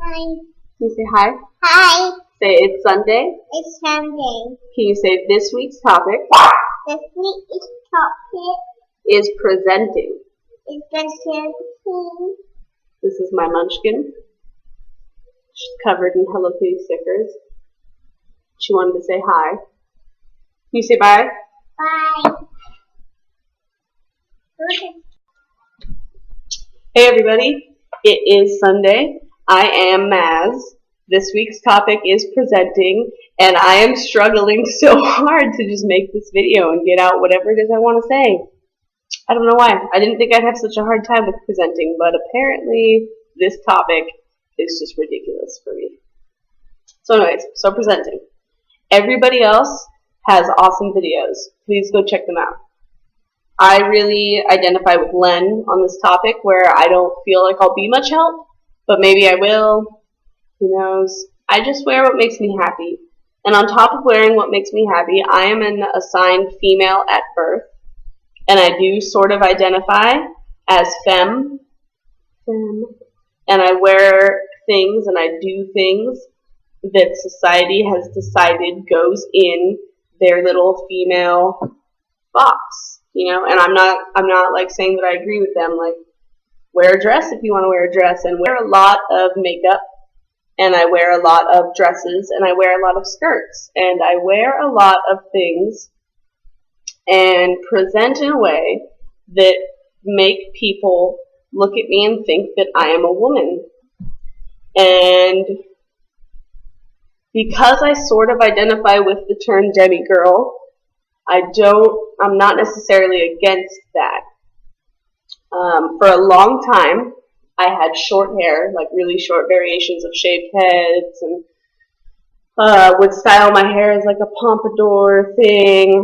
Hi. Can you say hi? Hi. Say it's Sunday. It's Sunday. Can you say this week's topic This week's topic is presenting? is presenting. This is my munchkin. She's covered in Hello Kitty stickers. She wanted to say hi. Can you say bye? Bye. Hey everybody, it is Sunday. I am Maz. This week's topic is presenting, and I am struggling so hard to just make this video and get out whatever it is I want to say. I don't know why. I didn't think I'd have such a hard time with presenting, but apparently this topic is just ridiculous for me. So anyways, so presenting. Everybody else has awesome videos. Please go check them out. I really identify with Len on this topic where I don't feel like I'll be much help, but maybe I will. Who knows? I just wear what makes me happy. And on top of wearing what makes me happy, I am an assigned female at birth. And I do sort of identify as femme. And I wear things and I do things that society has decided goes in their little female box. You know, and I'm not like saying that I agree with them. Like, wear a dress if you want to wear a dress, and wear a lot of makeup, and I wear a lot of dresses, and I wear a lot of skirts, and I wear a lot of things and present in a way that make people look at me and think that I am a woman. And because I sort of identify with the term demigirl, I'm not necessarily against that. For a long time, I had short hair, like really short variations of shaved heads, and would style my hair as like a pompadour thing.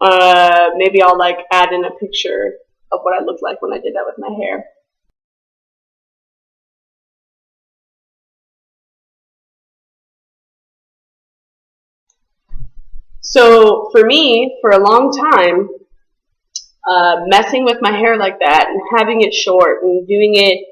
Maybe I'll like add in a picture of what I looked like when I did that with my hair. So for me, for a long time, messing with my hair like that and having it short and doing it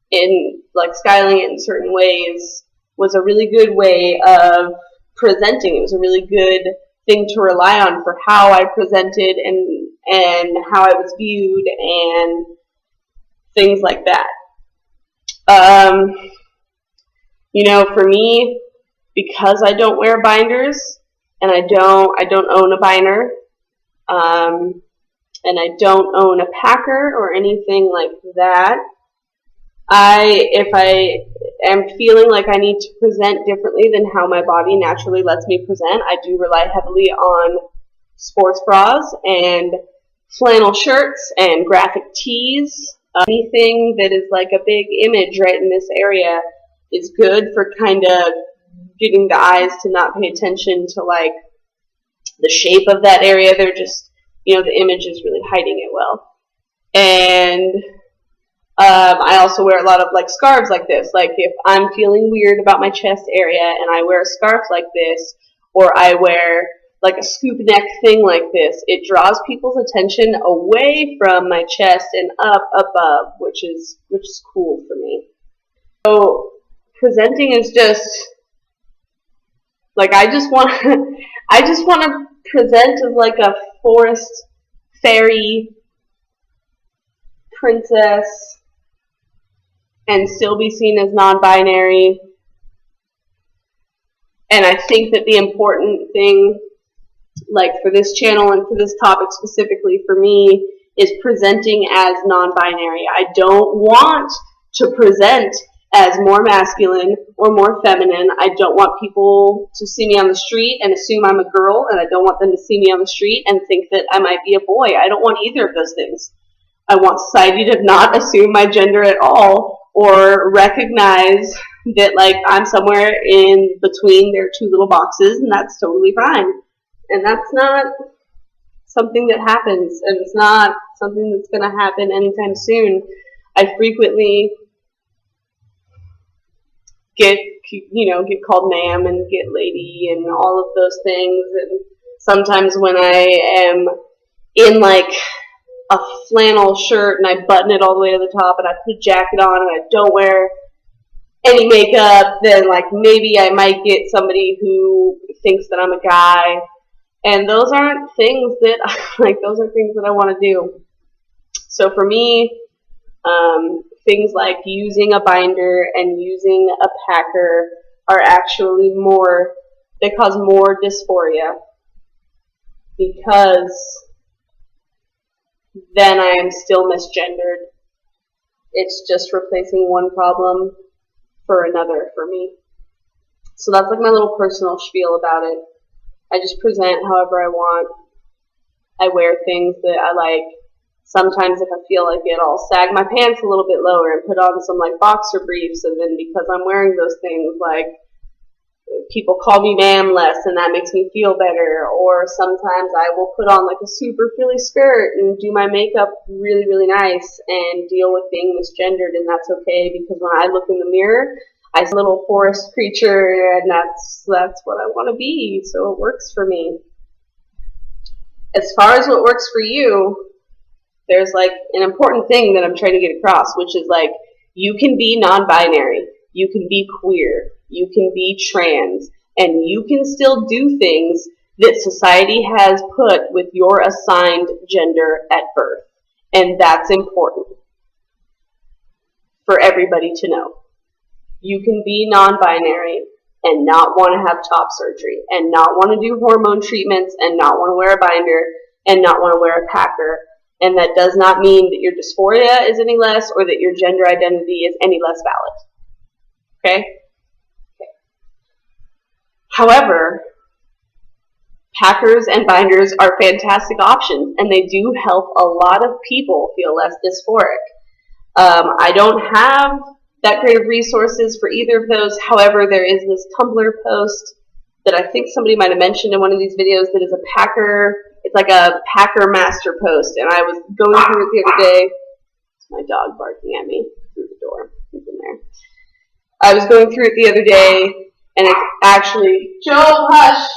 in, like, styling it in certain ways was a really good way of presenting. It was a really good thing to rely on for how I presented and how I was viewed and things like that. You know, for me, because I don't wear binders and I don't own a binder, and I don't own a packer or anything like that, if I am feeling like I need to present differently than how my body naturally lets me present, I do rely heavily on sports bras and flannel shirts and graphic tees. Anything that is like a big image right in this area is good for kind of getting the eyes to not pay attention to like the shape of that area. They're just, you know, the image is really hiding it well. And I also wear a lot of like scarves like this. Like if I'm feeling weird about my chest area and I wear a scarf like this, or I wear like a scoop neck thing like this, it draws people's attention away from my chest and up above, which is cool for me. So presenting is just like I just want to present as like a forest fairy princess and still be seen as non-binary. And I think that the important thing, like for this channel and for this topic specifically for me, is presenting as non-binary. I don't want to present as more masculine or more feminine. I don't want people to see me on the street and assume I'm a girl, and I don't want them to see me on the street and think that I might be a boy. I don't want either of those things. I want society to not assume my gender at all, or recognize that like I'm somewhere in between their two little boxes, and that's totally fine. And that's not something that happens, and it's not something that's going to happen anytime soon. I frequently get called ma'am and get lady and all of those things. And sometimes when I am in like a flannel shirt and I button it all the way to the top and I put a jacket on and I don't wear any makeup, then like maybe I might get somebody who thinks that I'm a guy. And those aren't things that those are things that I want to do. So for me, things like using a binder and using a packer are actually they cause more dysphoria, because then I am still misgendered. It's just replacing one problem for another for me. So that's like my little personal spiel about it. I just present however I want. I wear things that I like. Sometimes if I feel like it, I'll sag my pants a little bit lower and put on some like boxer briefs, and then because I'm wearing those things, like people call me ma'am less, and that makes me feel better. Or sometimes I will put on like a super frilly skirt and do my makeup really, really nice and deal with being misgendered, and that's okay, because when I look in the mirror, I see a little forest creature, and that's what I want to be, so it works for me. As far as what works for you, there's like an important thing that I'm trying to get across, which is like, you can be non-binary, you can be queer, you can be trans, and you can still do things that society has put with your assigned gender at birth. And that's important for everybody to know. You can be non-binary and not want to have top surgery, and not want to do hormone treatments, and not want to wear a binder, and not want to wear a packer. And that does not mean that your dysphoria is any less, or that your gender identity is any less valid. Okay? However, packers and binders are fantastic options, and they do help a lot of people feel less dysphoric. I don't have that great of resources for either of those. However, there is this Tumblr post that I think somebody might have mentioned in one of these videos that is a packer. It's like a packer master post, and I was going through it the other day. It's my dog barking at me through the door. He's in there. I was going through it the other day, and it's actually, Joe, hush!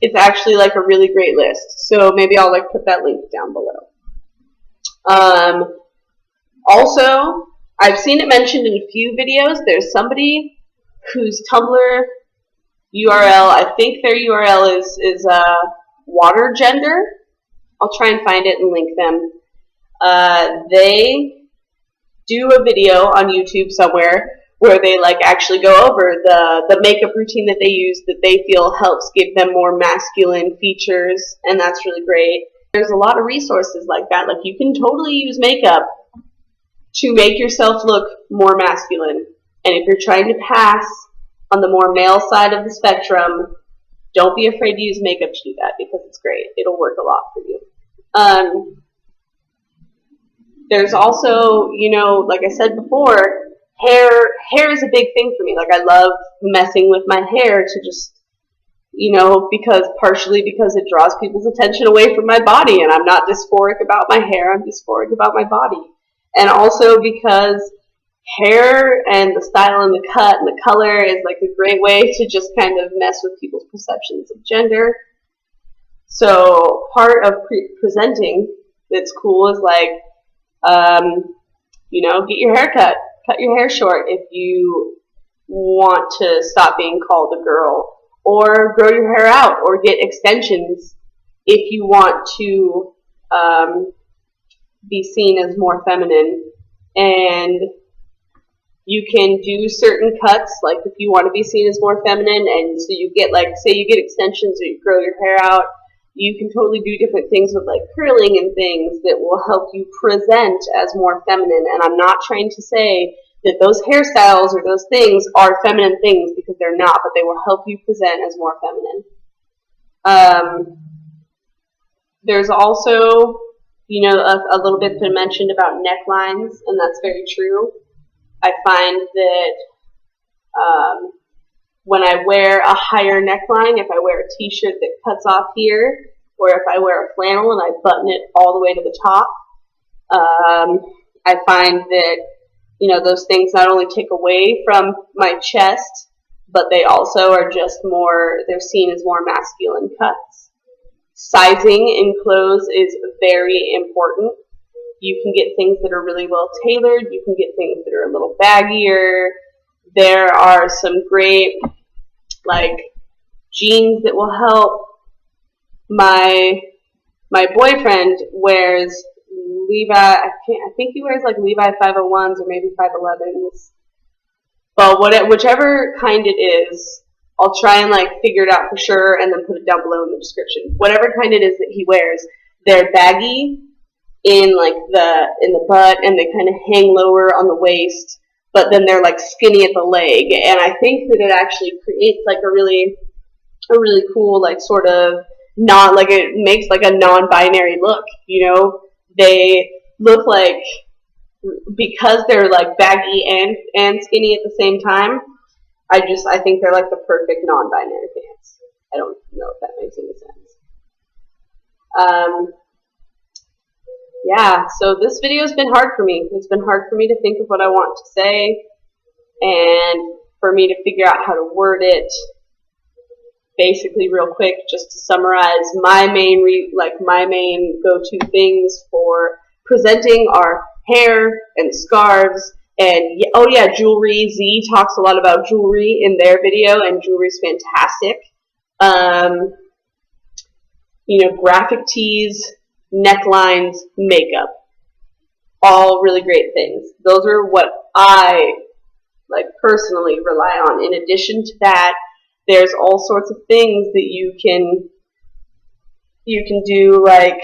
It's actually like a really great list. So maybe I'll like put that link down below. Also, I've seen it mentioned in a few videos. There's somebody whose Tumblr URL, I think their URL is water gender. I'll try and find it and link them. They do a video on YouTube somewhere where they like actually go over the makeup routine that they use that they feel helps give them more masculine features, and that's really great. There's a lot of resources like that. Like, you can totally use makeup to make yourself look more masculine. And if you're trying to pass on the more male side of the spectrum, don't be afraid to use makeup to do that, because it's great. It'll work a lot for you. There's also, you know, like I said before, hair is a big thing for me. Like, I love messing with my hair to just, you know, partially because it draws people's attention away from my body, and I'm not dysphoric about my hair, I'm dysphoric about my body. And also because hair and the style and the cut and the color is like a great way to just kind of mess with people's perceptions of gender. So part of presenting that's cool is like, you know, get your hair cut your hair short if you want to stop being called a girl, or grow your hair out, or get extensions if you want to be seen as more feminine. And you can do certain cuts, like if you want to be seen as more feminine, and so you get, like, say you get extensions or you grow your hair out, you can totally do different things with like curling and things that will help you present as more feminine. And I'm not trying to say that those hairstyles or those things are feminine things, because they're not, but they will help you present as more feminine. There's also, you know, a little bit been mentioned about necklines, and that's very true. I find that when I wear a higher neckline, if I wear a t-shirt that cuts off here, or if I wear a flannel and I button it all the way to the top, I find that, you know, those things not only take away from my chest, but they also are just more, they're seen as more masculine cuts. Sizing in clothes is very important. You can get things that are really well tailored. You can get things that are a little baggier. There are some great like jeans that will help. My boyfriend wears Levi. I think he wears like Levi 501s or maybe 511s. But whichever kind it is, I'll try and like figure it out for sure and then put it down below in the description. Whatever kind it is that he wears, they're baggy in like in the butt, and they kind of hang lower on the waist, but then they're like skinny at the leg. And I think that it actually creates like a really cool like sort of it makes like a non-binary look. You know, they look like, because they're like baggy and skinny at the same time, I think they're like the perfect non-binary pants. I don't know if that makes any sense. Yeah, so this video's been hard for me. It's been hard for me to think of what I want to say and for me to figure out how to word it. Basically, real quick, just to summarize, my main go-to things for presenting are hair and scarves, and oh yeah, jewelry. Z talks a lot about jewelry in their video, and jewelry's fantastic. You know, graphic tees, necklines, makeup, all really great things. Those are what I like personally rely on. In addition to that, there's all sorts of things that you can do, like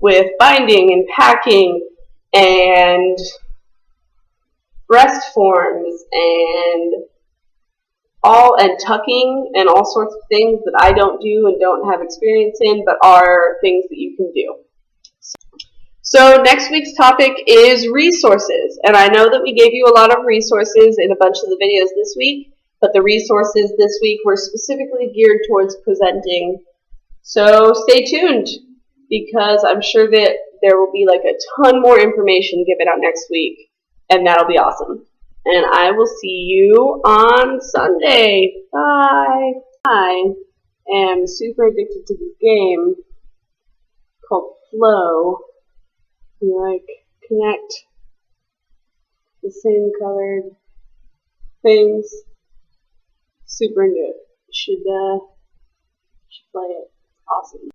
with binding and packing and breast forms and tucking and all sorts of things that I don't do and don't have experience in, but are things that you can do. So next week's topic is resources, and I know that we gave you a lot of resources in a bunch of the videos this week, but the resources this week were specifically geared towards presenting. So stay tuned, because I'm sure that there will be like a ton more information given out next week, and that'll be awesome. And I will see you on Sunday. Bye. I am super addicted to this game called Flow. You like connect the same colored things. Super into it. You should play it. It's awesome.